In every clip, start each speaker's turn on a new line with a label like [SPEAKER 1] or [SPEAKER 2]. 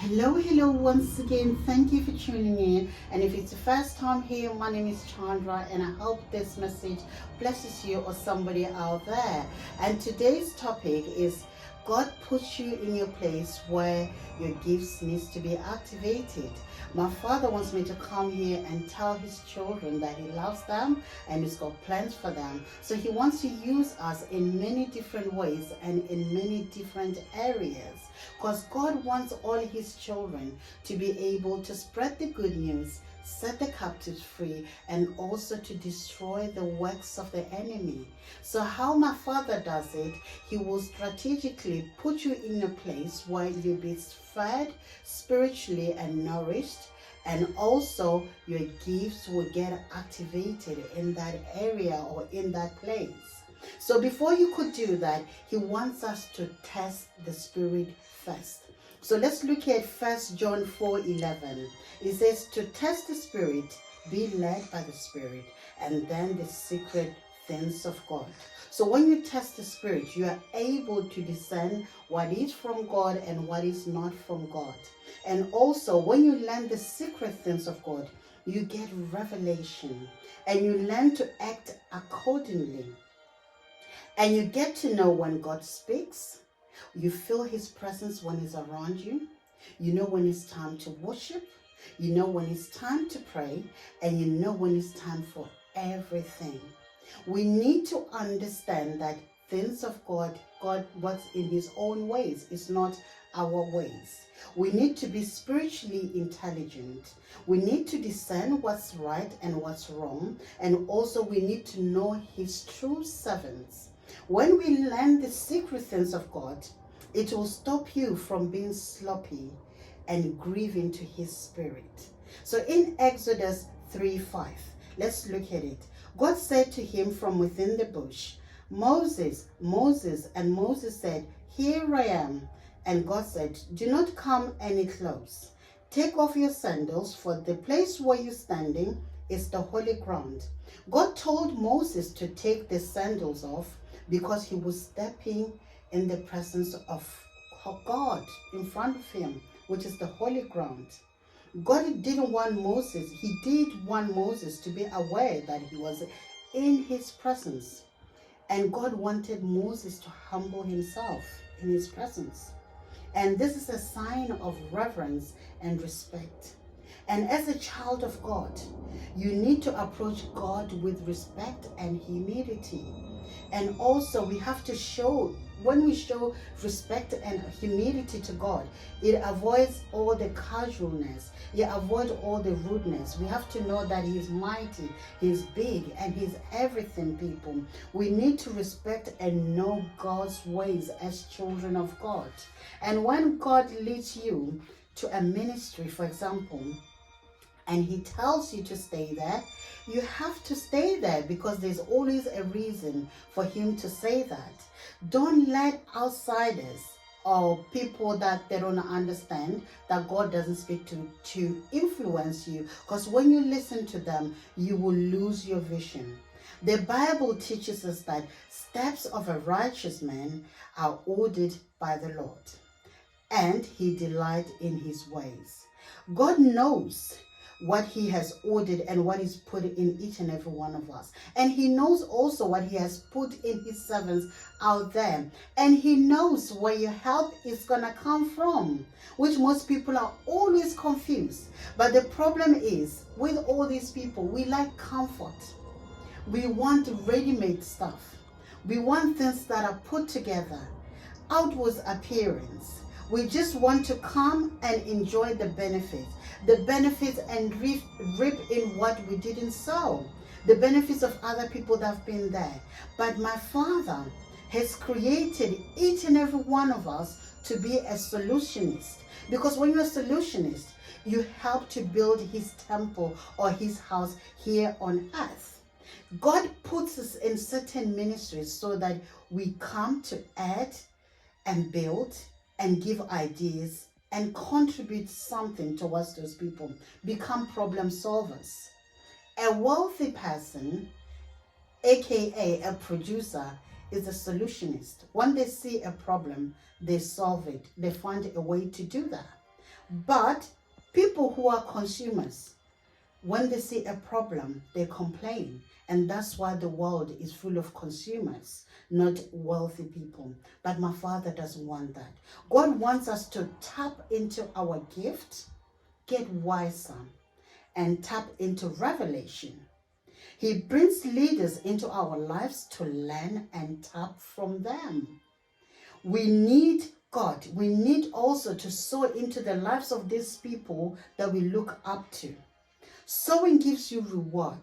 [SPEAKER 1] Hello once again. Thank you for tuning in. And if it's the first time here, my name is Chandra, and I hope this message blesses you or somebody out there. And today's topic is God puts you in your place where your gifts needs to be activated. My father wants me to come here and tell his children that he loves them and he's got plans for them. So he wants to use us in many different ways and in many different areas. Because God wants all his children to be able to spread the good news, set the captives free, and also to destroy the works of the enemy. So how my father does it, he will strategically put you in a place where you'll be fed spiritually and nourished, and also your gifts will get activated in that area or in that place. So before you could do that, he wants us to test the spirit first. So let's look at 1 John 4:11. It says to test the spirit, be led by the spirit, and then the secret things of God. So when you test the spirit, you are able to discern what is from God and what is not from God. And also when you learn the secret things of God, you get revelation and you learn to act accordingly. And you get to know when God speaks. You feel his presence when he's around you. You know when it's time to worship. You know when it's time to pray. And you know when it's time for everything. We need to understand that things of God works in his own ways. It's not our ways. We need to be spiritually intelligent. We need to discern what's right and what's wrong. And also we need to know his true servants. When we learn the secret things of God, it will stop you from being sloppy and grieving to his spirit. So in Exodus 3:5, let's look at it. God said to him from within the bush, Moses, Moses, and Moses said, here I am. And God said, do not come any close. Take off your sandals, for the place where you're standing is the holy ground. God told Moses to take the sandals off because he was stepping in the presence of God in front of him, which is the holy ground. God didn't want Moses, he did want Moses to be aware that he was in his presence. And God wanted Moses to humble himself in his presence. And this is a sign of reverence and respect. And as a child of God, you need to approach God with respect and humility. And also we have to show, when we show respect and humility to God, it avoids all the casualness. It avoids all the rudeness. We have to know that he's mighty, he's big, and he's everything, people. We need to respect and know God's ways as children of God. And when God leads you to a ministry, for example, and he tells you to stay there, you have to stay there because there's always a reason for him to say that. Don't let outsiders or people that they don't understand that God doesn't speak to influence you, because when you listen to them, you will lose your vision. The Bible teaches us that steps of a righteous man are ordered by the Lord, and he delights in his ways. God knows what he has ordered and what he's put in each and every one of us. And he knows also what he has put in his servants out there. And he knows where your help is going to come from, which most people are always confused. But the problem is, with all these people, we like comfort. We want ready-made stuff. We want things that are put together, outward appearance. We just want to come and enjoy the benefits and reap in what we didn't sow, the benefits of other people that have been there. But my Father has created each and every one of us to be a solutionist, because when you're a solutionist, you help to build his temple or his house here on earth. God puts us in certain ministries so that we come to add and build and give ideas and contribute something towards those people, become problem solvers. A wealthy person, aka a producer, is a solutionist. When they see a problem, they solve it. They find a way to do that. But people who are consumers, when they see a problem, they complain. And that's why the world is full of consumers, not wealthy people. But my Father doesn't want that. God wants us to tap into our gift, get wiser, and tap into revelation. He brings leaders into our lives to learn and tap from them. We need God. We need also to sow into the lives of these people that we look up to. Sowing gives you reward,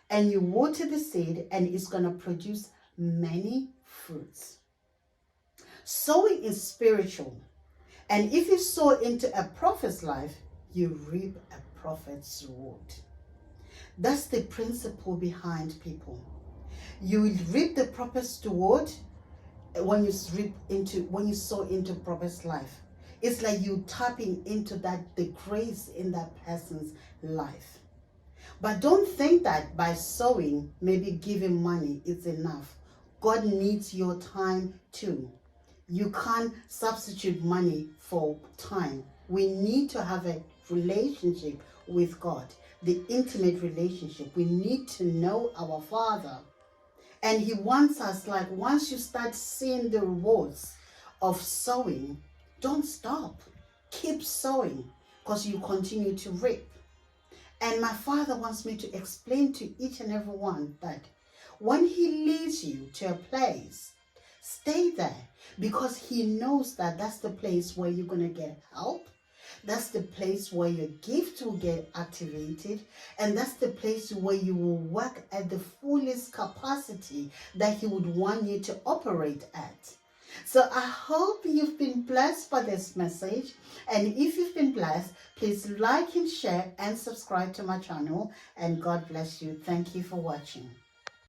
[SPEAKER 1] and you water the seed and it's going to produce many fruits. Sowing is spiritual, and if you sow into a prophet's life, you reap a prophet's reward. That's the principle behind people. You will reap the prophet's reward when you sow into prophet's life. It's like you tapping into the grace in that person's life. But don't think that by sowing, maybe giving money is enough. God needs your time too. You can't substitute money for time. We need to have a relationship with God, the intimate relationship. We need to know our Father. And He wants us, like, once you start seeing the rewards of sowing, don't stop. Keep sowing, because you continue to reap. And my Father wants me to explain to each and every one that when He leads you to a place, stay there, because He knows that that's the place where you're going to get help. That's the place where your gift will get activated. And that's the place where you will work at the fullest capacity that He would want you to operate at. So I hope you've been blessed by this message. And if you've been blessed, please like and share and subscribe to my channel. And God bless you. Thank you for watching.